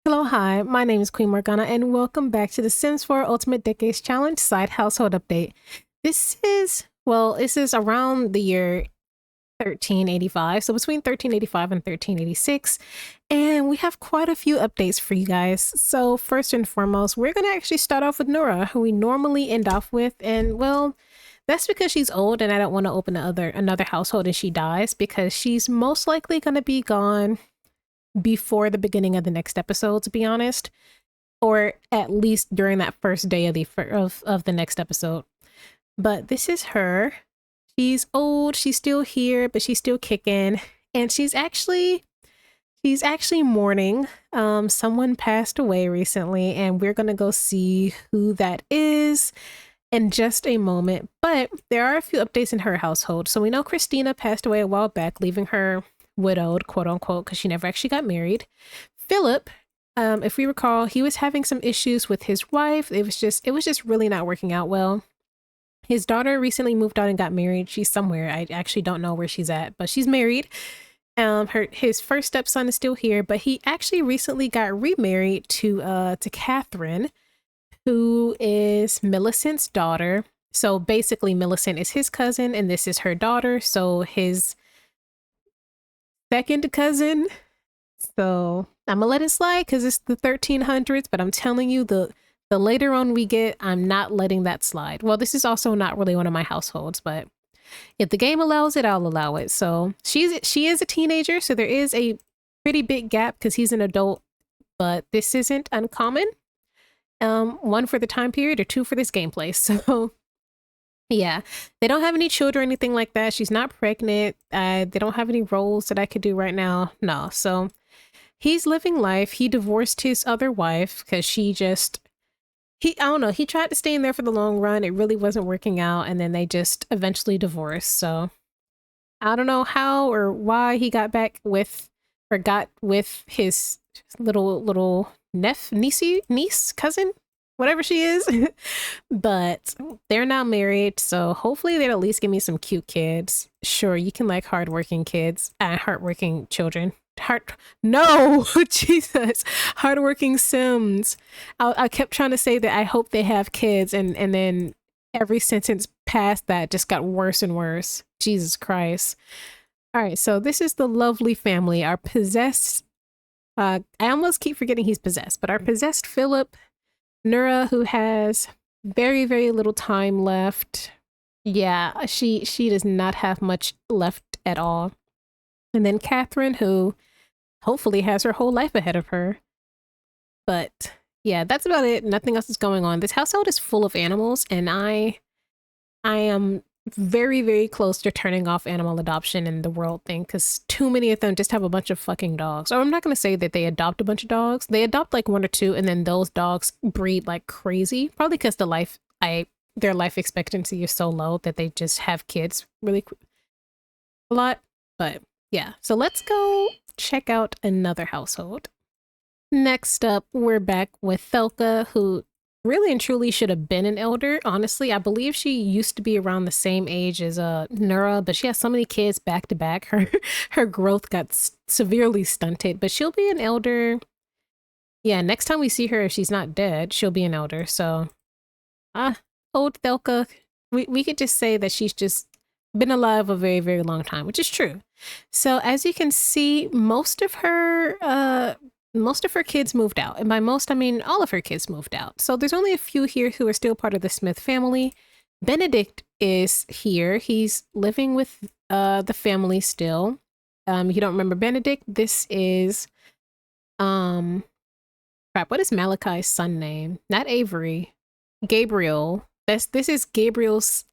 Hello, hi, my name is Queen Morgana, and welcome back to the Sims 4 Ultimate Decades Challenge Side Household Update. This is around the year 1385, so between 1385 and 1386, and we have quite a few updates for you guys. So first and foremost, we're going to actually start off with Nura, who we normally end off with, and well, that's because she's old and I don't want to open another household and she dies, because she's most likely going to be gone before the beginning of the next episode, to be honest, or at least during that first day of the next episode. But this is her. She's old, she's still here, but she's still kicking, and she's actually mourning. Someone passed away recently, and we're gonna go see who that is in just a moment. But there are a few updates in her household. So we know Christina passed away a while back, leaving her widowed, quote unquote, because she never actually got married. Philip, if we recall, he was having some issues with his wife. It was just really not working out well. His daughter recently moved out and got married. She's somewhere. I actually don't know where she's at, but she's married. His first stepson is still here, but he actually recently got remarried to Catherine, who is Millicent's daughter. So basically, Millicent is his cousin, and this is her daughter. So his second cousin. So I'm gonna let it slide because it's the 1300s, but I'm telling you, the later on we get, I'm not letting that slide. Well, this is also not really one of my households, but if the game allows it, I'll allow it. So she is a teenager, so there is a pretty big gap because he's an adult, but this isn't uncommon. One for the time period or two for this gameplay. So yeah, they don't have any children or anything like that. She's not pregnant. They don't have any roles that I could do right now. No. So he's living life. He divorced his other wife because I don't know. He tried to stay in there for the long run. It really wasn't working out. And then they just eventually divorced. So I don't know how or why he got with his little niece, cousin, whatever she is. But they're now married, so hopefully they'll at least give me some cute kids. Sure, you can like hardworking kids and hardworking children. No, Jesus, hardworking Sims. I kept trying to say that I hope they have kids, and then every sentence past that just got worse and worse. Jesus Christ. All right, so this is the lovely family. Our possessed, I almost keep forgetting he's possessed, but our possessed Philip, Nura, who has very, very little time left. Yeah, she does not have much left at all. And then Catherine, who hopefully has her whole life ahead of her. But yeah, that's about it. Nothing else is going on. This household is full of animals, and I am very, very close to turning off animal adoption in the world thing, because too many of them just have a bunch of fucking dogs. Or I'm not going to say that they adopt a bunch of dogs. They adopt like one or two, and then those dogs breed like crazy. Probably because their life expectancy is so low that they just have kids really a lot. But yeah, so let's go check out another household. Next up, we're back with Thelca, who really and truly should have been an elder. Honestly, I believe she used to be around the same age as Nura, but she has so many kids back to back. Her growth got severely stunted, but she'll be an elder. Yeah, next time we see her, if she's not dead, she'll be an elder. So old Thelca, we could just say that she's just been alive a very, very long time, which is true. So as you can see, most of her kids moved out. And by most, I mean all of her kids moved out. So there's only a few here who are still part of the Smith family. Benedict is here. He's living with the family still. You don't remember Benedict? This is what is Malachi's son name? Not Avery. Gabriel. This is Gabriel's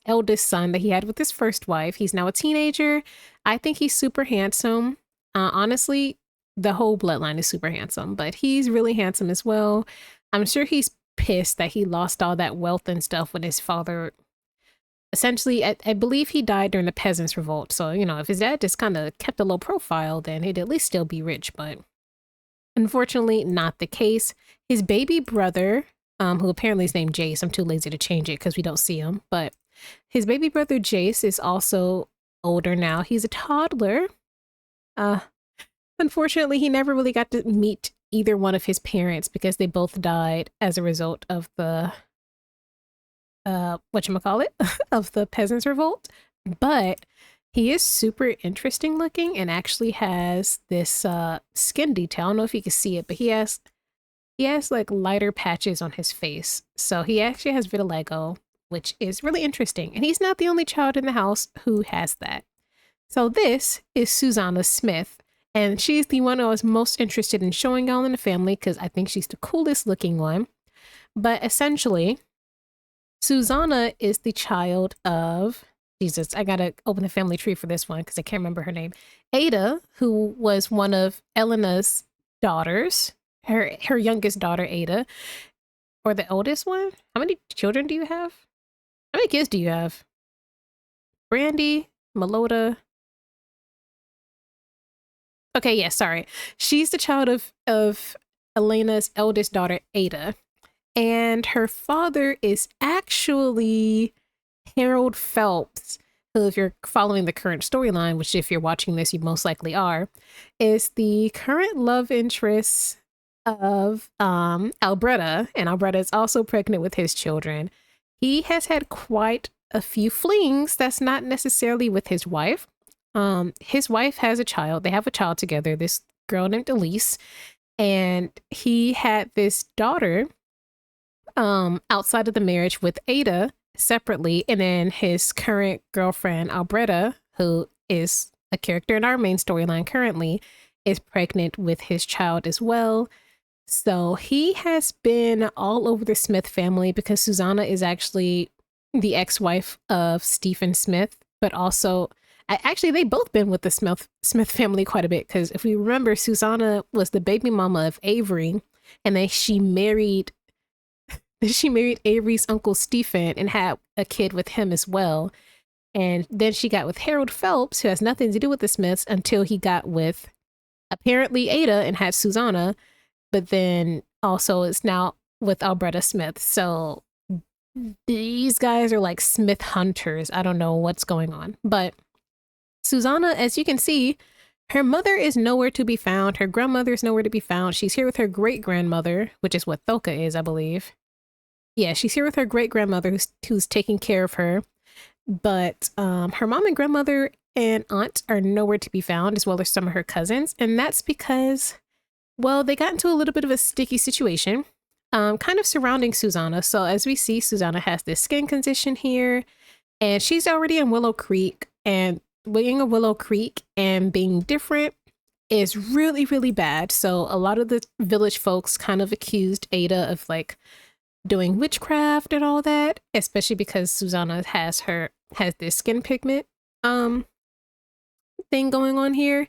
eldest son that he had with his first wife. He's now a teenager. I think he's super handsome. Honestly, the whole bloodline is super handsome, but he's really handsome as well. I'm sure he's pissed that he lost all that wealth and stuff when his father, essentially, I believe he died during the Peasants' Revolt. So, you know, if his dad just kind of kept a low profile, then he'd at least still be rich, but unfortunately not the case. His baby brother, who apparently is named Jace, I'm too lazy to change it because we don't see him, but his baby brother Jace is also older now. He's a toddler. Unfortunately, he never really got to meet either one of his parents because they both died as a result of the whatchamacallit of the peasants revolt. But he is super interesting looking and actually has this skin detail. I don't know if you can see it, but he has like lighter patches on his face. So he actually has vitiligo, which is really interesting. And he's not the only child in the house who has that. So this is Susanna Smith. And she's the one I was most interested in showing y'all in the family because I think she's the coolest looking one. But essentially, Susanna is the child of, Jesus, I gotta open the family tree for this one because I can't remember her name. Ada, who was one of Elena's daughters, her youngest daughter, Ada, or the oldest one. How many children do you have? How many kids do you have? Brandy, Melota. Okay, yeah, sorry. She's the child of Elena's eldest daughter, Ada. And her father is actually Harold Phelps, who, if you're following the current storyline, which if you're watching this, you most likely are, is the current love interest of Albretta. And Albretta is also pregnant with his children. He has had quite a few flings. That's not necessarily with his wife. His wife has a child. They have a child together, this girl named Elise. And he had this daughter outside of the marriage with Ada separately, and then his current girlfriend Albretta, who is a character in our main storyline currently, is pregnant with his child as well. So he has been all over the Smith family because Susanna is actually the ex-wife of Stephen Smith, but also actually they both been with the Smith family quite a bit because if we remember, Susanna was the baby mama of Avery, and then she married Avery's uncle Stephen and had a kid with him as well. And then she got with Harold Phelps, who has nothing to do with the Smiths, until he got with apparently Ada and had Susanna, but then also is now with Albretta Smith. So these guys are like Smith hunters. I don't know what's going on. But Susanna, as you can see, her mother is nowhere to be found. Her grandmother is nowhere to be found. She's here with her great-grandmother, which is what Thelca is, I believe. Yeah, she's here with her great-grandmother who's taking care of her. But her mom and grandmother and aunt are nowhere to be found, as well as some of her cousins. And that's because, well, they got into a little bit of a sticky situation kind of surrounding Susanna. So as we see, Susanna has this skin condition here, and she's already in Willow Creek. And being in Willow Creek and being different is really, really bad. So a lot of the village folks kind of accused Ada of like doing witchcraft and all that, especially because Susanna has this skin pigment thing going on here.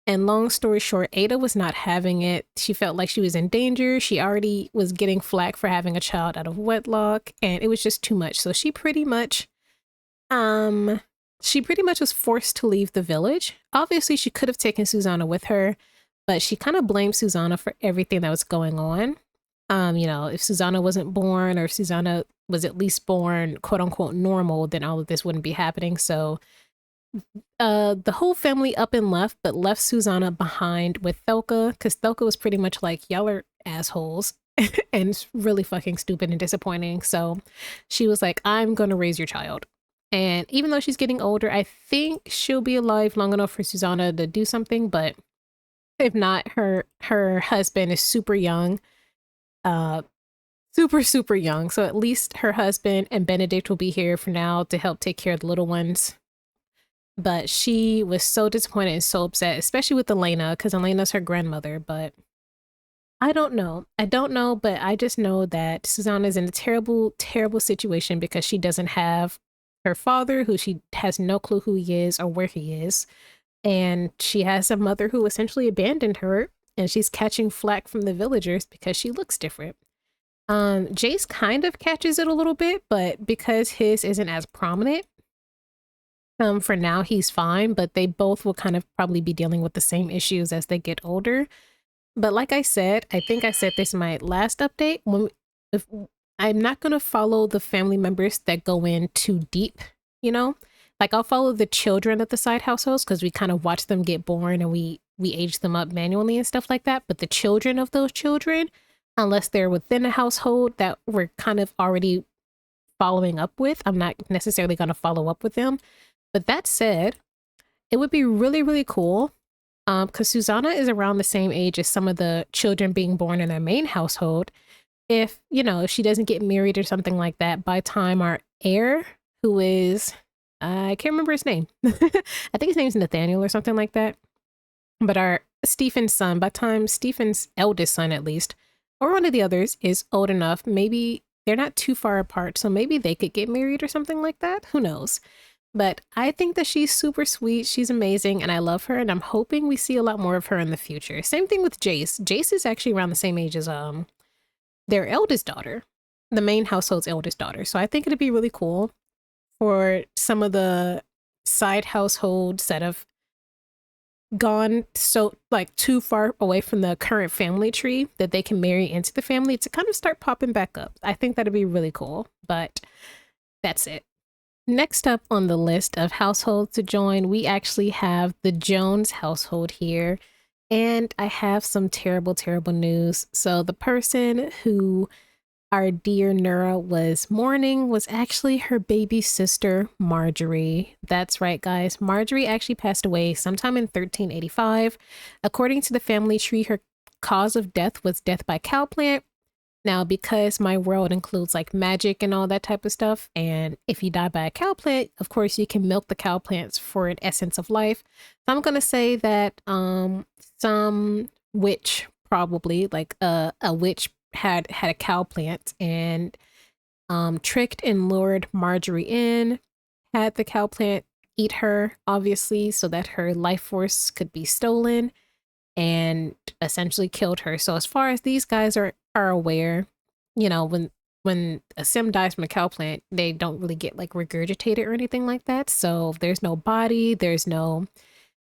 And long story short, Ada was not having it. She felt like she was in danger. She already was getting flack for having a child out of wedlock, and it was just too much. So she pretty much was forced to leave the village. Obviously, she could have taken Susanna with her, but she kind of blamed Susanna for everything that was going on. You know, if Susanna wasn't born, or if Susanna was at least born quote unquote normal, then all of this wouldn't be happening. So the whole family up and left, but left Susanna behind with Thelca, because Thelca was pretty much like, y'all are assholes and it's really fucking stupid and disappointing. So she was like, I'm gonna raise your child. And even though she's getting older, I think she'll be alive long enough for Susanna to do something. But if not, her husband is super young. Super young. So at least her husband and Benedict will be here for now to help take care of the little ones. But she was so disappointed and so upset, especially with Elena, because Elena's her grandmother. But I don't know, but I just know that Susanna's in a terrible, terrible situation because she doesn't have her father, who she has no clue who he is or where he is. And she has a mother who essentially abandoned her, and she's catching flack from the villagers because she looks different. Jace kind of catches it a little bit, but because his isn't as prominent, for now he's fine, but they both will kind of probably be dealing with the same issues as they get older. But like I said, I think I said this in my last update, if I'm not going to follow the family members that go in too deep, you know? Like I'll follow the children of the side households because we kind of watch them get born and we we age them up manually and stuff like that. But the children of those children, unless they're within a household that we're kind of already following up with, I'm not necessarily going to follow up with them. But that said, it would be really, really cool, because Susanna is around the same age as some of the children being born in their main household. If, you know, if she doesn't get married or something like that, by time our heir, who is, I can't remember his name. I think his name's Nathaniel or something like that. But our Stephen's son, by time Stephen's eldest son at least, or one of the others, is old enough, maybe they're not too far apart, so maybe they could get married or something like that. Who knows? But I think that she's super sweet. She's amazing, and I love her, and I'm hoping we see a lot more of her in the future. Same thing with Jace. Jace is actually around the same age as their eldest daughter, the main household's eldest daughter. So I think it'd be really cool for some of the side households that have gone so like too far away from the current family tree that they can marry into the family to kind of start popping back up. I think that'd be really cool, but that's it. Next up on the list of households to join, we actually have the Jones household here. And I have some terrible, terrible news. So the person who our dear Nura was mourning was actually her baby sister, Margery. That's right, guys. Margery actually passed away sometime in 1385. According to the family tree, her cause of death was death by cowplant. Now, because my world includes like magic and all that type of stuff, and if you die by a cow plant, of course you can milk the cow plants for an essence of life. So I'm gonna say that some witch, probably like a witch, had a cow plant and tricked and lured Margery in, had the cow plant eat her, obviously, so that her life force could be stolen, and essentially killed her. So as far as these guys are aware, you know, when a sim dies from a cow plant, they don't really get like regurgitated or anything like that. So there's no body, there's no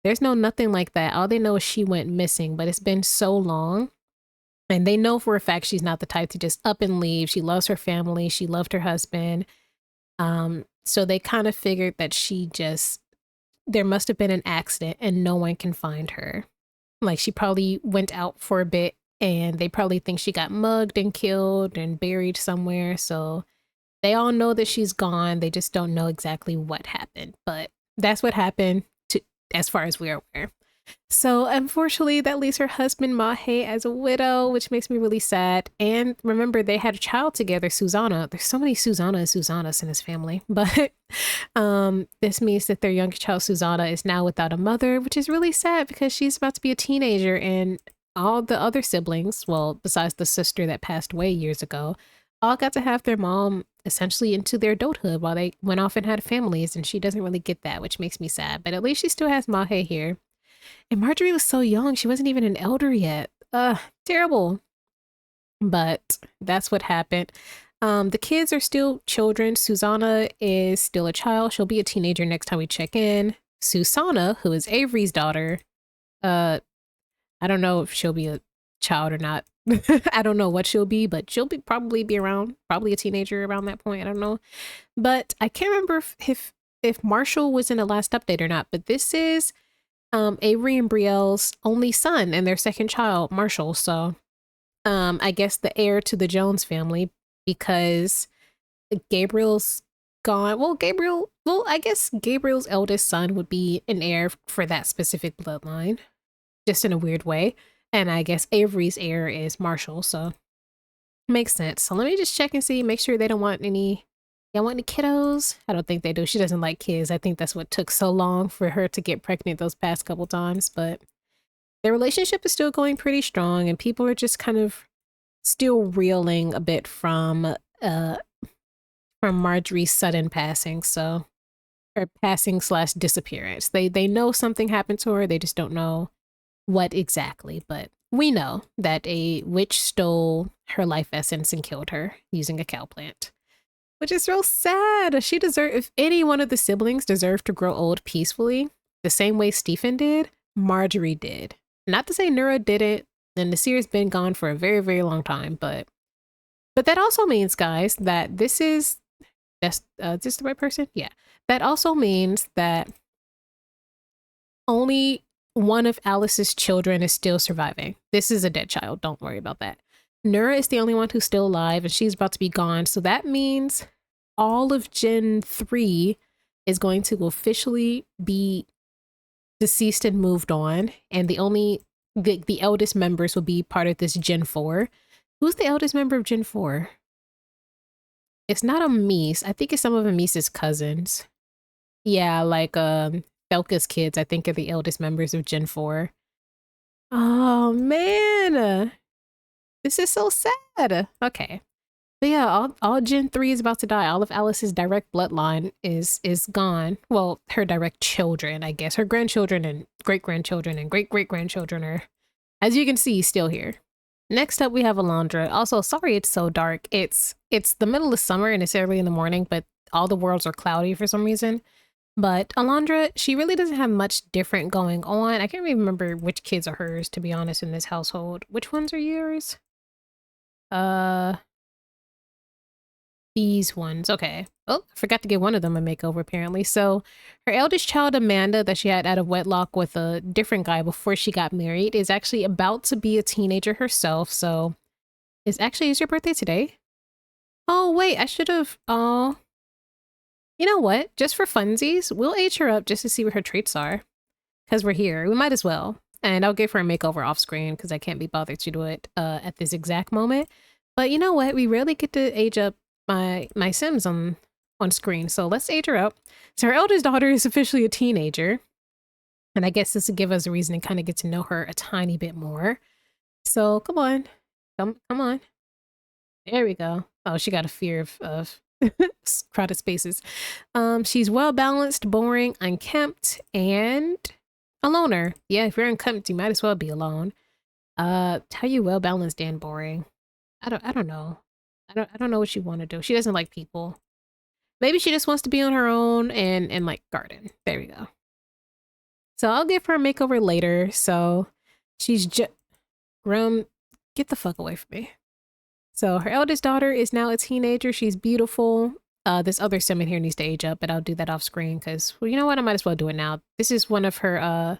nothing like that. All they know is she went missing, but it's been so long. And they know for a fact she's not the type to just up and leave. She loves her family. She loved her husband. So they kind of figured that there must have been an accident and no one can find her. Like she probably went out for a bit and they probably think she got mugged and killed and buried somewhere. So they all know that she's gone. They just don't know exactly what happened. But that's what happened as far as we're aware. So unfortunately, that leaves her husband Mahe as a widow, which makes me really sad. And remember, they had a child together, Susanna. There's so many Susannas in his family. But this means that their young child, Susanna, is now without a mother, which is really sad because she's about to be a teenager. And all the other siblings, well, besides the sister that passed away years ago, all got to have their mom essentially into their adulthood while they went off and had families. And she doesn't really get that, which makes me sad. But at least she still has Mahe here. And Margery was so young. She wasn't even an elder yet. Terrible. But that's what happened. The kids are still children. Susanna is still a child. She'll be a teenager next time we check in. Susanna, who is Avery's daughter, I don't know if she'll be a child or not. I don't know what she'll be, but she'll probably be around, probably a teenager around that point. I don't know. But I can't remember if Marshall was in the last update or not, but this is Avery and Brielle's only son and their second child, Marshall. So I guess the heir to the Jones family, because Gabriel's gone. Well, I guess Gabriel's eldest son would be an heir for that specific bloodline, just in a weird way. And I guess Avery's heir is Marshall, so makes sense. So let me just check and see, make sure they don't want any. Y'all want any kiddos? I don't think they do. She doesn't like kids. I think that's what took so long for her to get pregnant those past couple times. But their relationship is still going pretty strong, and people are just kind of still reeling a bit from Margery's sudden passing. So her passing / disappearance. They know something happened to her. They just don't know what exactly. But we know that a witch stole her life essence and killed her using a cow plant. Which is real sad. If any one of the siblings deserved to grow old peacefully, the same way Stephen did, Margery did. Not to say Nura didn't, and Nasir's been gone for a very, very long time, but that also means, guys, that this is this the right person? Yeah. That also means that only one of Alice's children is still surviving. This is a dead child. Don't worry about that. Nura is the only one who's still alive, and she's about to be gone. So that means all of Gen 3 is going to officially be deceased and moved on. And the eldest members will be part of this Gen 4. Who's the eldest member of Gen 4? It's not Amis. I think it's some of Amis's cousins. Yeah, like Thelca's kids, I think, are the eldest members of Gen 4. Oh man. This is so sad. Okay. But yeah, all Gen 3 is about to die. All of Alice's direct bloodline is gone. Well, her direct children, I guess. Her grandchildren and great-grandchildren and great-great-grandchildren are, as you can see, still here. Next up, we have Alondra. Also, sorry it's so dark. It's the middle of summer and it's early in the morning, but all the worlds are cloudy for some reason. But Alondra, she really doesn't have much different going on. I can't even remember which kids are hers, to be honest, in this household. Which ones are yours? These ones. Okay. Oh, I forgot to give one of them a makeover, apparently. So her eldest child, Amanda, that she had out of wedlock with a different guy before she got married, is actually about to be a teenager herself. So is your birthday today? Oh, wait, I should have. Oh, you know what? Just for funsies, we'll age her up just to see what her traits are. Because we're here. We might as well. And I'll give her a makeover off screen because I can't be bothered to do it at this exact moment. But you know what? We rarely get to age up my Sims on screen. So let's age her up. So her eldest daughter is officially a teenager. And I guess this would give us a reason to kind of get to know her a tiny bit more. So come on. Come on. There we go. Oh, she got a fear of crowded spaces. She's well-balanced, boring, unkempt, and a loner. Yeah, if you're unkempt, you might as well be alone. How you well-balanced and boring? I don't know. I don't know what she want to do. She doesn't like people. Maybe she just wants to be on her own and like garden. There we go. So I'll give her a makeover later. So she's just get the fuck away from me. So her eldest daughter is now a teenager. She's beautiful. This other sim in here needs to age up, but I'll do that off screen because, well, you know what? I might as well do it now. This is one of her, I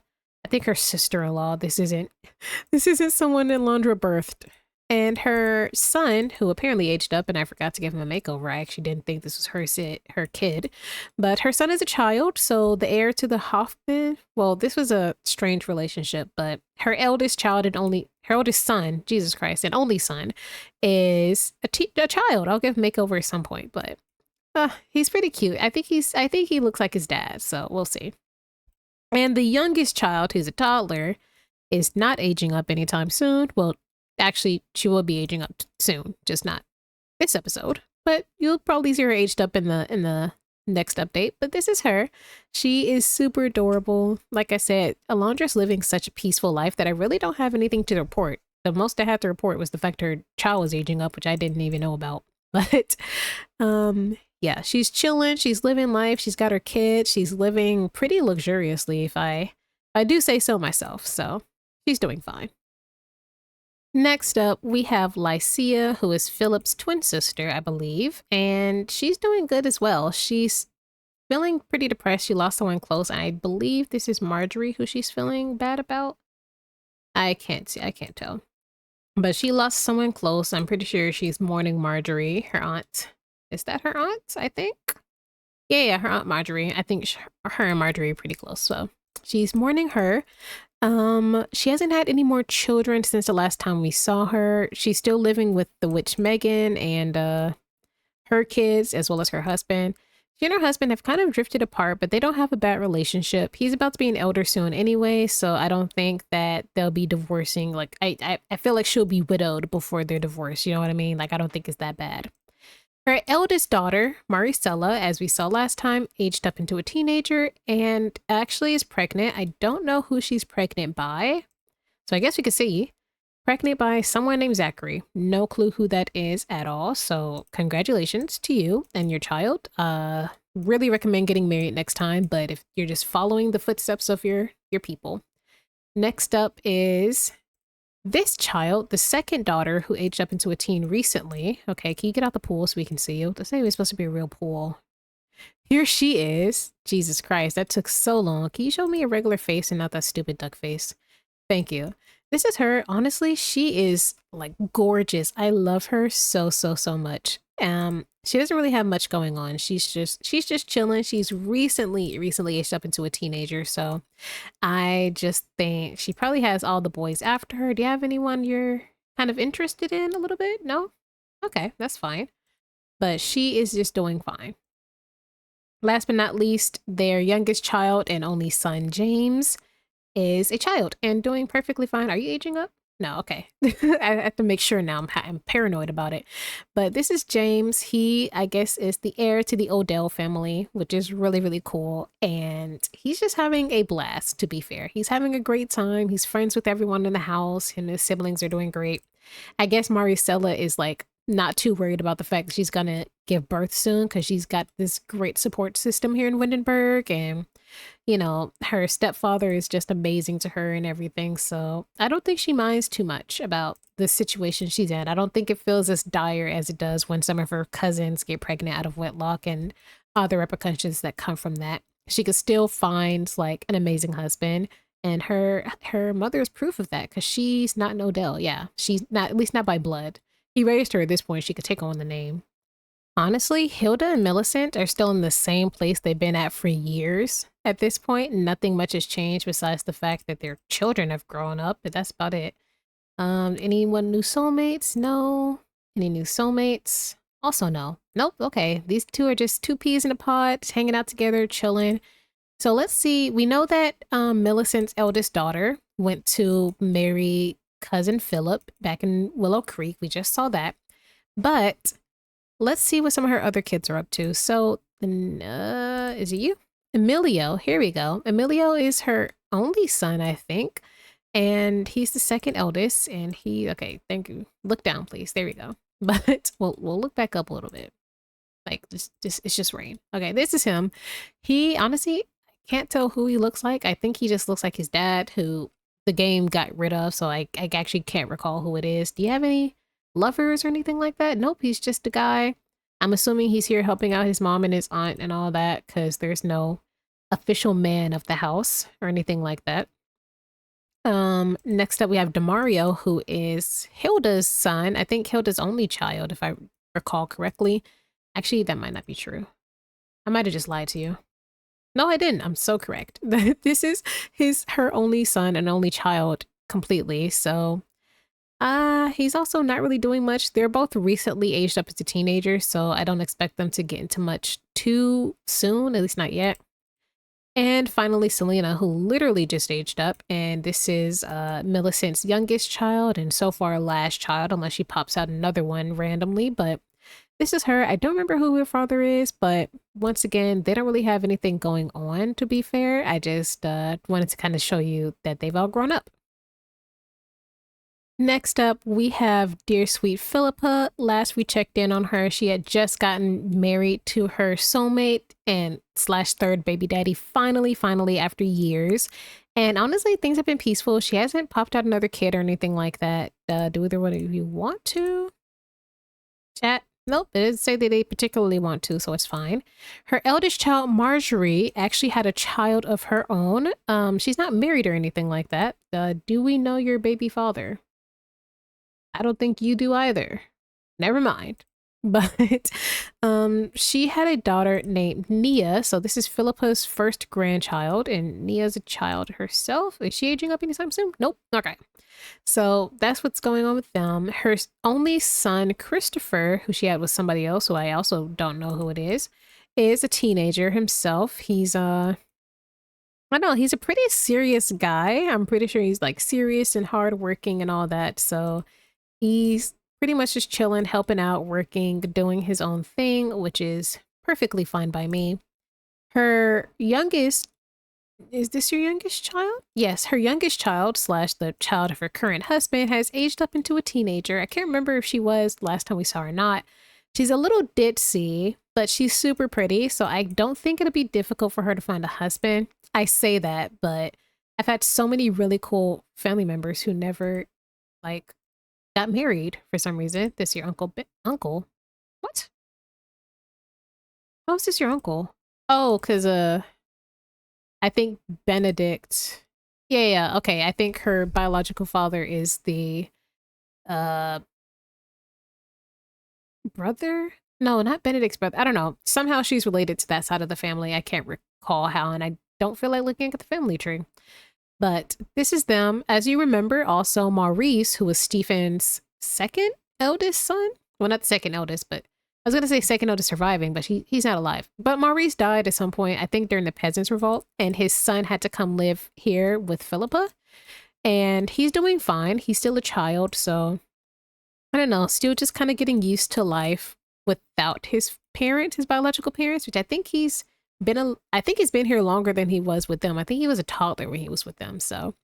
think her sister-in-law. This isn't someone Alondra birthed. And her son, who apparently aged up, and I forgot to give him a makeover. I actually didn't think this was her kid. But her son is a child, so the heir to the Hoffman, well, this was a strange relationship, but her eldest child and her oldest son, Jesus Christ, and only son, is a child. I'll give him a makeover at some point, but he's pretty cute. I think he looks like his dad, so we'll see. And the youngest child, who's a toddler, is not aging up anytime soon. Well, actually, she will be aging up soon, just not this episode. But you'll probably see her aged up in the next update. But this is her. She is super adorable. Like I said, Alondra's living such a peaceful life that I really don't have anything to report. The most I had to report was the fact her child was aging up, which I didn't even know about. But yeah, she's chilling. She's living life. She's got her kids. She's living pretty luxuriously, if I do say so myself. So she's doing fine. Next up, we have Liecia, who is Philip's twin sister, I believe, and she's doing good as well. She's feeling pretty depressed. She lost someone close, and I believe this is Margery who she's feeling bad about. I can't tell. But she lost someone close. I'm pretty sure she's mourning Margery, her aunt. Is that her aunt, I think? Yeah, her aunt Margery. I think her and Margery are pretty close, so she's mourning her. She hasn't had any more children since the last time we saw her. She's still living with the witch Megan and her kids, as well as her husband. She and her husband have kind of drifted apart, but they don't have a bad relationship. He's about to be an elder soon anyway, so I don't think that they'll be divorcing. Like, I feel like she'll be widowed before they're divorced, you know what I mean? Like, I don't think it's that bad. Her eldest daughter, Maricela, as we saw last time, aged up into a teenager and actually is pregnant. I don't know who she's pregnant by, so I guess we could see. Pregnant by someone named Zachary. No clue who that is at all, so congratulations to you and your child. Really recommend getting married next time, but if you're just following the footsteps of your people. Next up is this child, the second daughter who aged up into a teen recently. Okay, can you get out the pool so we can see you? This ain't supposed to be a real pool. Here she is. Jesus Christ, that took so long. Can you show me a regular face and not that stupid duck face? Thank you. This is her. Honestly, she is like gorgeous. I love her so, so, so much. She doesn't really have much going on. She's just chilling. She's recently aged up into a teenager. So I just think she probably has all the boys after her. Do you have anyone you're kind of interested in a little bit? No? Okay, that's fine. But she is just doing fine. Last but not least, their youngest child and only son, James, is a child and doing perfectly fine. Are you aging up? No, okay. I have to make sure now. I'm paranoid about it. But this is James. He, I guess, is the heir to the Odell family, which is really, really cool. And he's just having a blast, to be fair. He's having a great time. He's friends with everyone in the house, and his siblings are doing great. I guess Maricela is like not too worried about the fact that she's gonna give birth soon because she's got this great support system here in Windenburg, and you know, her stepfather is just amazing to her and everything. So I don't think she minds too much about the situation she's in. I don't think it feels as dire as it does when some of her cousins get pregnant out of wedlock and other repercussions that come from that. She could still find like an amazing husband, and her mother is proof of that because she's not an Odell. Yeah, she's not, at least not by blood. He raised her at this point. She could take on the name. Honestly, Hilda and Millicent are still in the same place they've been at for years. At this point, nothing much has changed besides the fact that their children have grown up, but that's about it. Anyone new soulmates? No. Any new soulmates? Also no. Nope, okay. These two are just two peas in a pod, hanging out together, chilling. So let's see. We know that Millicent's eldest daughter went to marry cousin Philip back in Willow Creek. We just saw that. But let's see what some of her other kids are up to. So, is it you? Emilio, here we go. Emilio is her only son, I think. And he's the second eldest. And okay, thank you. Look down, please. There we go. But we'll look back up a little bit. Like, it's just rain. Okay, this is him. He, honestly, I can't tell who he looks like. I think he just looks like his dad, who the game got rid of. So I actually can't recall who it is. Do you have any lovers or anything like that? Nope, he's just a guy. I'm assuming he's here helping out his mom and his aunt and all that because there's no official man of the house or anything like that. Next up we have Demario, who is Hilda's son. I think Hilda's only child, if I recall correctly. Actually, that might not be true. I might have just lied to you. No, I didn't. I'm so correct. This is her only son and only child completely. So he's also not really doing much. They're both recently aged up into teenagers, so I don't expect them to get into much too soon, at least not yet. And finally, Selena, who literally just aged up, and this is Millicent's youngest child, and so far last child, unless she pops out another one randomly, but this is her. I don't remember who her father is, but once again, they don't really have anything going on, to be fair. I just wanted to kind of show you that they've all grown up. Next up, we have dear sweet Phillipa. Last we checked in on her, she had just gotten married to her soulmate and / third baby daddy finally after years. And honestly, things have been peaceful. She hasn't popped out another kid or anything like that. Do either one of you want to? Chat? Nope, it didn't say that they particularly want to, so it's fine. Her eldest child, Margery, actually had a child of her own. She's not married or anything like that. Do we know your baby father? I don't think you do either. Never mind. But she had a daughter named Nia. So this is Philippa's first grandchild, and Nia's a child herself. Is she aging up anytime soon? Nope. Okay. So that's what's going on with them. Her only son, Christopher, who she had with somebody else, who I also don't know who it is a teenager himself. He's I don't know, he's a pretty serious guy. I'm pretty sure he's like serious and hardworking and all that. So he's pretty much just chilling, helping out, working, doing his own thing, which is perfectly fine by me. Her youngest, is this your youngest child? Yes, her youngest child / the child of her current husband has aged up into a teenager. I can't remember if she was last time we saw her or not. She's a little ditzy, but she's super pretty, so I don't think it'll be difficult for her to find a husband. I say that, but I've had so many really cool family members who never, like, got married for some reason. This your uncle? Uncle? What? How is this your uncle? Oh, because I think Benedict. Yeah, yeah, okay. I think her biological father is the uh brother. No, not Benedict's brother. I don't know. Somehow she's related to that side of the family. I can't recall how, and I don't feel like looking at the family tree. But this is them. As you remember, also Maurice, who was Stephen's second eldest son. Well, not the second eldest, but I was going to say second eldest surviving, but he's not alive. But Maurice died at some point, I think during the Peasants' Revolt, and his son had to come live here with Phillipa. And he's doing fine. He's still a child, so I don't know, still just kind of getting used to life without his parents, his biological parents, which I think he's been here longer than he was with them. I think he was a toddler when he was with them. So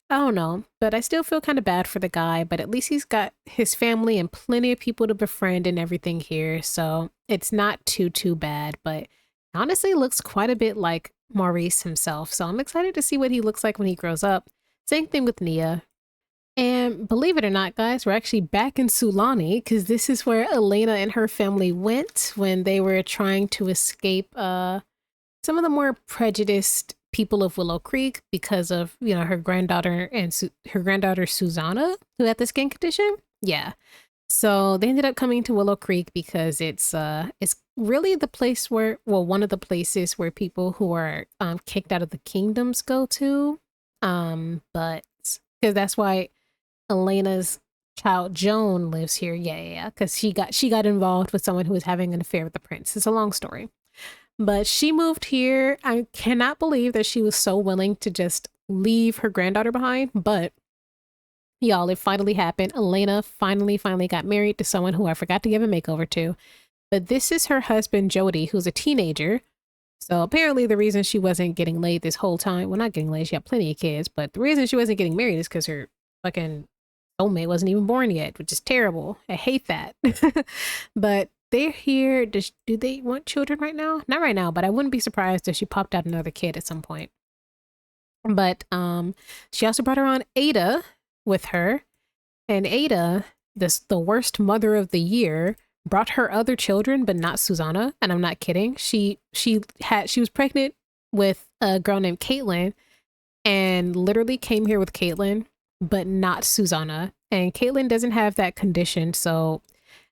I don't know, but I still feel kind of bad for the guy, but at least he's got his family and plenty of people to befriend and everything here. So it's not too bad, but honestly looks quite a bit like Maurice himself. So I'm excited to see what he looks like when he grows up. Same thing with Nia. And believe it or not, guys, we're actually back in Sulani because this is where Elena and her family went when they were trying to escape some of the more prejudiced people of Willow Creek because of, you know, her granddaughter and her granddaughter Susanna, who had the skin condition. Yeah. So they ended up coming to Willow Creek because it's really the place where, well, one of the places where people who are kicked out of the kingdoms go to. But because that's why Elena's child Joan lives here. Yeah. Because she got involved with someone who was having an affair with the prince. It's a long story. But she moved here. I cannot believe that she was so willing to just leave her granddaughter behind. But y'all, it finally happened. Elena finally got married to someone who I forgot to give a makeover to. But this is her husband, Jody, who's a teenager. So apparently the reason she wasn't getting laid this whole time, well, not getting laid, she had plenty of kids, but the reason she wasn't getting married is because her fucking soulmate wasn't even born yet, which is terrible. I hate that. But they're here. Do they want children right now? Not right now, but I wouldn't be surprised if she popped out another kid at some point. But she also brought her on Ada with her. And Ada, the worst mother of the year, brought her other children, but not Susanna. And I'm not kidding. She was pregnant with a girl named Caitlin and literally came here with Caitlin, but not Susanna. And Caitlin doesn't have that condition, so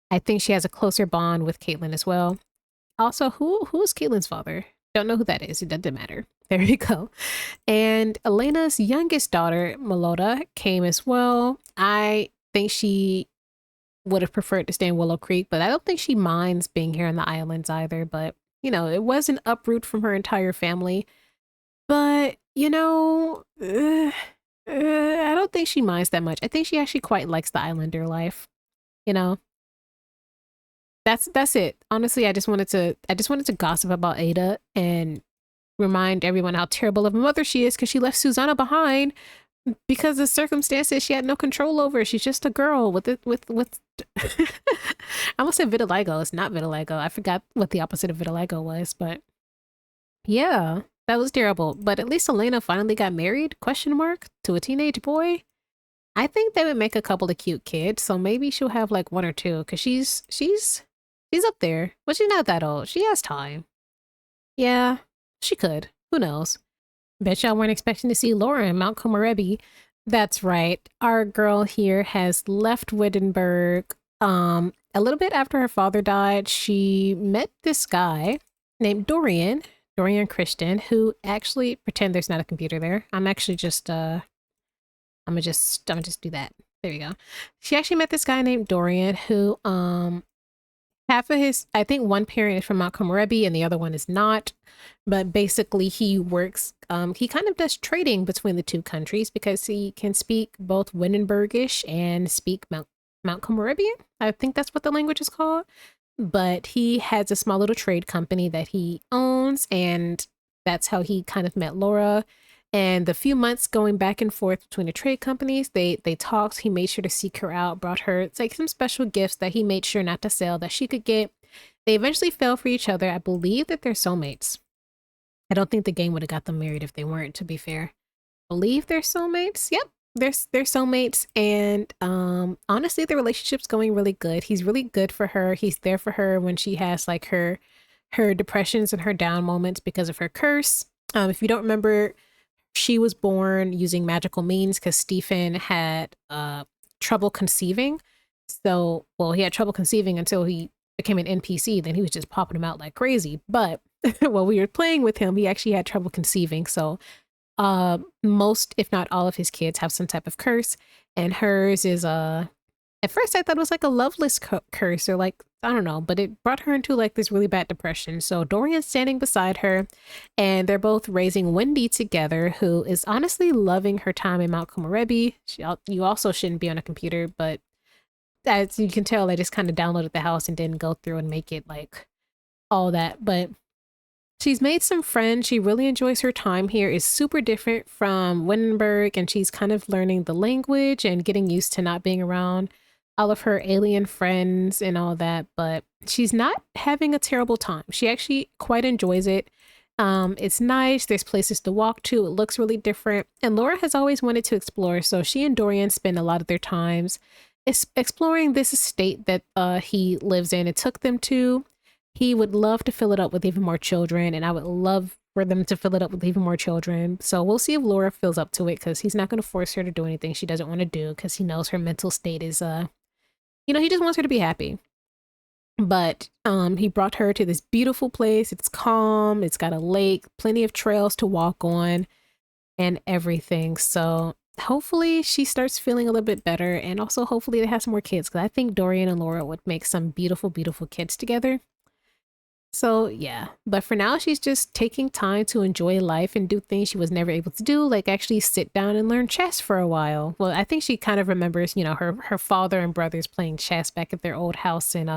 I think she has a closer bond with Caitlin as well. Also, who's Caitlin's father? Don't know who that is. It doesn't matter. There you go. And Elena's youngest daughter, Melota, came as well. I think she would have preferred to stay in Willow Creek, but I don't think she minds being here in the islands either. But, you know, it was an uproot from her entire family. But, you know, I don't think she minds that much. I think she actually quite likes the islander life. You know, that's it. Honestly, I just wanted to gossip about Ada and remind everyone how terrible of a mother she is because she left Susanna behind because of circumstances she had no control over. She's just a girl with I almost said vitiligo. It's not vitiligo. I forgot what the opposite of vitiligo was, but yeah, that was terrible. But at least Elena finally got married, question mark, to a teenage boy. I think they would make a couple of cute kids, so maybe she'll have like one or two because she's up there, but she's not that old. She has time. Yeah, she could. Who knows? Bet y'all weren't expecting to see Laura in Mount Komorebi. That's right. Our girl here has left Wittenberg. A little bit after her father died, she met this guy named Dorian Christian, who actually pretend there's not a computer there. I'm actually just I'm gonna just do that. There you go. She actually met this guy named Dorian who half of his, I think one parent is from Mount Komorebi and the other one is not. But basically he works, he kind of does trading between the two countries because he can speak both Windenburgish and speak Mount Komorebian. I think that's what the language is called. But he has a small little trade company that he owns, and that's how he kind of met Laura. And the few months going back and forth between the trade companies, they talked. He made sure to seek her out, brought her, it's like some special gifts that he made sure not to sell that she could get. They eventually fell for each other. I believe that they're soulmates. I don't think the game would have got them married if they weren't, to be fair. I believe they're soulmates. Yep, they're soulmates. And honestly, the relationship's going really good. He's really good for her. He's there for her when she has like her her depressions and her down moments because of her curse. If you don't remember, she was born using magical means because Stephen had trouble conceiving. So, well, he had trouble conceiving until he became an NPC. Then he was just popping them out like crazy. But while we were playing with him, he actually had trouble conceiving. So, most, if not all, of his kids have some type of curse, and hers is at first I thought it was like a loveless curse, or like, I don't know, but it brought her into like this really bad depression. So Dorian's standing beside her, and they're both raising Wendy together, who is honestly loving her time in Mount Komorebi. You also shouldn't be on a computer, but as you can tell, I just kind of downloaded the house and didn't go through and make it like all that. But she's made some friends. She really enjoys her time here. It's super different from Windenburg, and she's kind of learning the language and getting used to not being around all of her alien friends and all that. But she's not having a terrible time. She actually quite enjoys it. It's nice. There's places to walk to. It looks really different. And Laura has always wanted to explore, so she and Dorian spend a lot of their times exploring this estate that he lives in. It took them to. He would love to fill it up with even more children, and I would love for them to fill it up with even more children. So we'll see if Laura fills up to it, because he's not going to force her to do anything she doesn't want to do, because he knows her mental state is, he just wants her to be happy. But he brought her to this beautiful place. It's calm. It's got a lake, plenty of trails to walk on, and everything. So hopefully she starts feeling a little bit better, and also hopefully they have some more kids, because I think Dorian and Laura would make some beautiful, beautiful kids together. So yeah, but for now, she's just taking time to enjoy life and do things she was never able to do, like actually sit down and learn chess for a while. Well, I think she kind of remembers, her father and brothers playing chess back at their old house in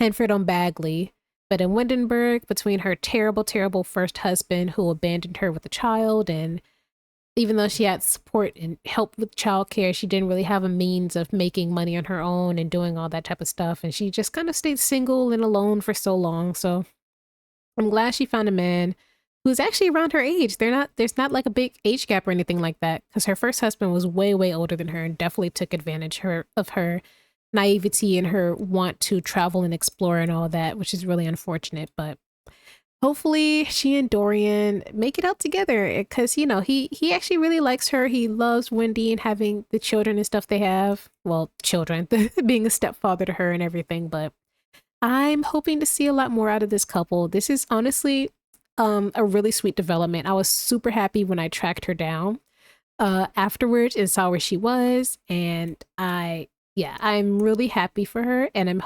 Henford-on-Bagley. But in Windenburg, between her terrible, terrible first husband who abandoned her with a child, and even though she had support and help with childcare, she didn't really have a means of making money on her own and doing all that type of stuff. And she just kind of stayed single and alone for so long. So I'm glad she found a man who's actually around her age. There's not like a big age gap or anything like that, because her first husband was way, way older than her and definitely took advantage of her naivety and her want to travel and explore and all that, which is really unfortunate. But hopefully she and Dorian make it out together, because, he actually really likes her. He loves Wendy and having the children and stuff they have. Well, children, being a stepfather to her and everything. But I'm hoping to see a lot more out of this couple. This is honestly a really sweet development. I was super happy when I tracked her down afterwards and saw where she was. And I'm really happy for her. And I'm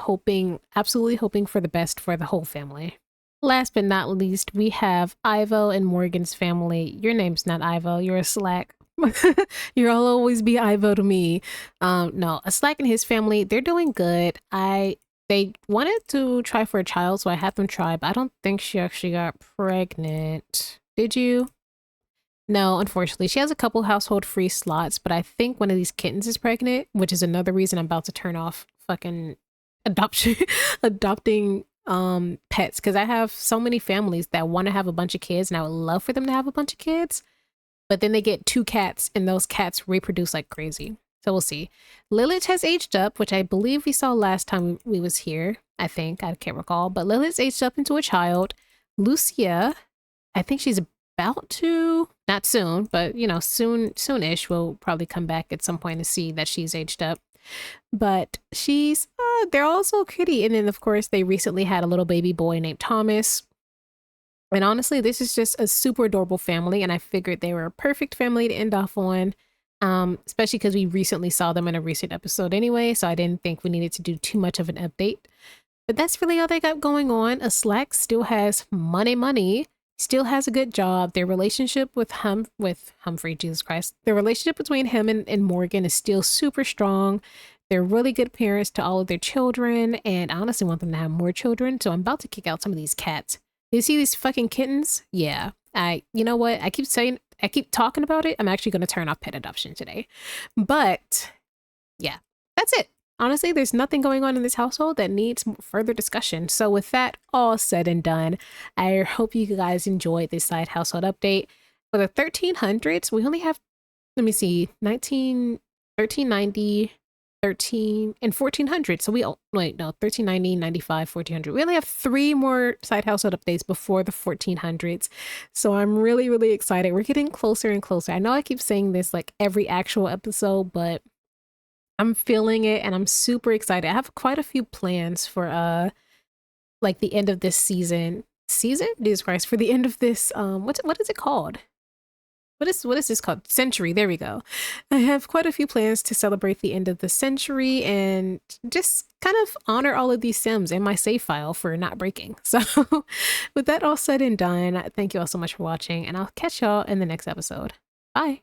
absolutely hoping for the best for the whole family. Last but not least, we have Ivo and Morgan's family. Your name's not Ivo, you're Aslac. You'll always be Ivo to me. No, Aslac and his family, they're doing good. They wanted to try for a child, so I had them try, but I don't think she actually got pregnant. Did you? No, unfortunately. She has a couple household free slots, but I think one of these kittens is pregnant, which is another reason I'm about to turn off fucking adopting pets, because I have so many families that want to have a bunch of kids, and I would love for them to have a bunch of kids, but then they get 2 cats and those cats reproduce like crazy. So we'll see. Lilith has aged up, which I believe we saw last time we was here. I can't recall, but Lilith's aged up into a child. Liecia, I think she's about to, not soon, but soonish, we'll probably come back at some point to see that she's aged up. But they're all so pretty. And then of course they recently had a little baby boy named Thomas. And honestly, this is just a super adorable family, and I figured they were a perfect family to end off on, especially because we recently saw them in a recent episode anyway, so I didn't think we needed to do too much of an update. But that's really all they got going on. Aslac still has money, still has a good job. Their relationship with Humphrey, Jesus Christ, the relationship between him and Morgan is still super strong. They're really good parents to all of their children, and I honestly want them to have more children, so I'm about to kick out some of these cats. You see these fucking kittens? Yeah. You know what? I keep talking about it. I'm actually going to turn off pet adoption today. But yeah, that's it. Honestly, there's nothing going on in this household that needs further discussion. So with that all said and done, I hope you guys enjoyed this side household update. For the 1300s, we only have, let me see, 1390, 13 and 1400. So we, oh, wait, no, 1390, 95, 1400. We only have 3 more side household updates before the 1400s. So I'm really, really excited. We're getting closer and closer. I know I keep saying this like every actual episode, but I'm feeling it and I'm super excited. I have quite a few plans for like the end of this season. Jesus Christ, for the end of this what is it called? What is this called? Century. There we go. I have quite a few plans to celebrate the end of the century and just kind of honor all of these Sims in my save file for not breaking. So with that all said and done, thank you all so much for watching, and I'll catch y'all in the next episode. Bye.